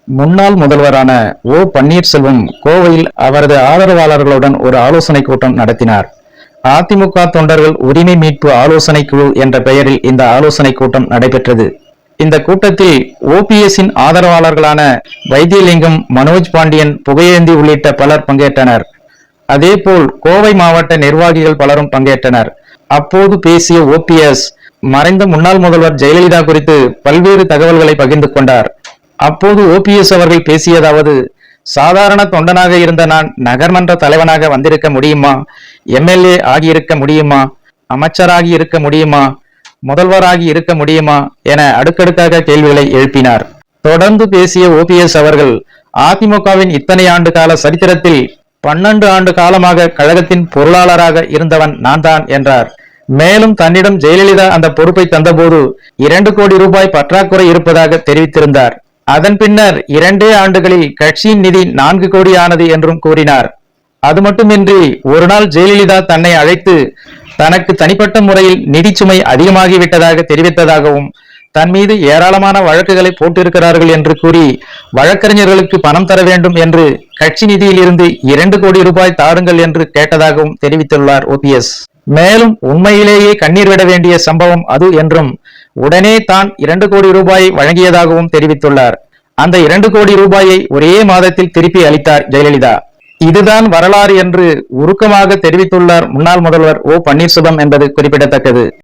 முன்னாள் முதல்வரான ஓ பன்னீர்செல்வம் கோவையில் அவரது ஆதரவாளர்களுடன் ஒரு ஆலோசனை கூட்டம் நடத்தினார். அதிமுக தொண்டர்கள் உரிமை மீட்பு ஆலோசனை குழு என்ற பெயரில் இந்த ஆலோசனை கூட்டம் நடைபெற்றது. இந்த கூட்டத்தில் ஓபிஎஸ்ஸின் ஆதரவாளர்களான வைத்தியலிங்கம், மனோஜ் பாண்டியன், புகையேந்தி உள்ளிட்ட பலர் பங்கேற்றனர். அதேபோல் கோவை மாவட்ட நிர்வாகிகள் பலரும் பங்கேற்றனர். அப்போது பேசிய ஓபிஎஸ் மறைந்த முன்னாள் முதல்வர் ஜெயலலிதா குறித்து பல்வேறு தகவல்களை பகிர்ந்து கொண்டார். அப்போது ஓபிஎஸ் அவர்கள் பேசியதாவது: சாதாரண தொண்டனாக இருந்த நான் நகர்மன்ற தலைவனாக வந்திருக்க முடியுமா? எம்எல்ஏ ஆகியிருக்க முடியுமா? அமைச்சராகி இருக்க முடியுமா? முதல்வராகி இருக்க முடியுமா என அடுக்கடுக்காக கேள்விகளை எழுப்பினார். தொடர்ந்து பேசிய ஓபிஎஸ் அவர்கள் அதிமுகவின் இத்தனை ஆண்டு கால சரித்திரத்தில் 12 ஆண்டு காலமாக கழகத்தின் பொருளாளராக இருந்தவன் நான் தான் என்றார். மேலும் தன்னிடம் ஜெயலலிதா அந்த பொறுப்பை தந்தபோது 2 கோடி ரூபாய் பற்றாக்குறை இருப்பதாக தெரிவித்திருந்தார். அதன் பின்னர் 2 ஆண்டுகளில் கட்சியின் நிதி 4 கோடி ஆனது என்றும் கூறினார். அது மட்டுமின்றி ஒரு நாள் ஜெயலலிதா தன்னை அழைத்து தனக்கு தனிப்பட்ட முறையில் நிதி சுமை அதிகமாகிவிட்டதாக தெரிவித்ததாகவும், தன் மீது ஏராளமான வழக்குகளை போட்டிருக்கிறார்கள் என்று கூறி வழக்கறிஞர்களுக்கு பணம் தர வேண்டும் என்று கட்சி நிதியில் இருந்து 2 கோடி ரூபாய் தாருங்கள் என்று கேட்டதாகவும் தெரிவித்துள்ளார் ஓபிஎஸ். மேலும் உண்மையிலேயே கண்ணீர் விட வேண்டிய சம்பவம் அது என்றும், உடனே தான் 2 கோடி ரூபாயை வழங்கியதாகவும் தெரிவித்துள்ளார். அந்த 2 கோடி ரூபாயை ஒரே மாதத்தில் திருப்பி அளித்தார் ஜெயலலிதா. இதுதான் வரலாறு என்று உருக்கமாக தெரிவித்துள்ளார் முன்னாள் முதல்வர் ஓ பன்னீர்செல்வம் என்பது குறிப்பிடத்தக்கது.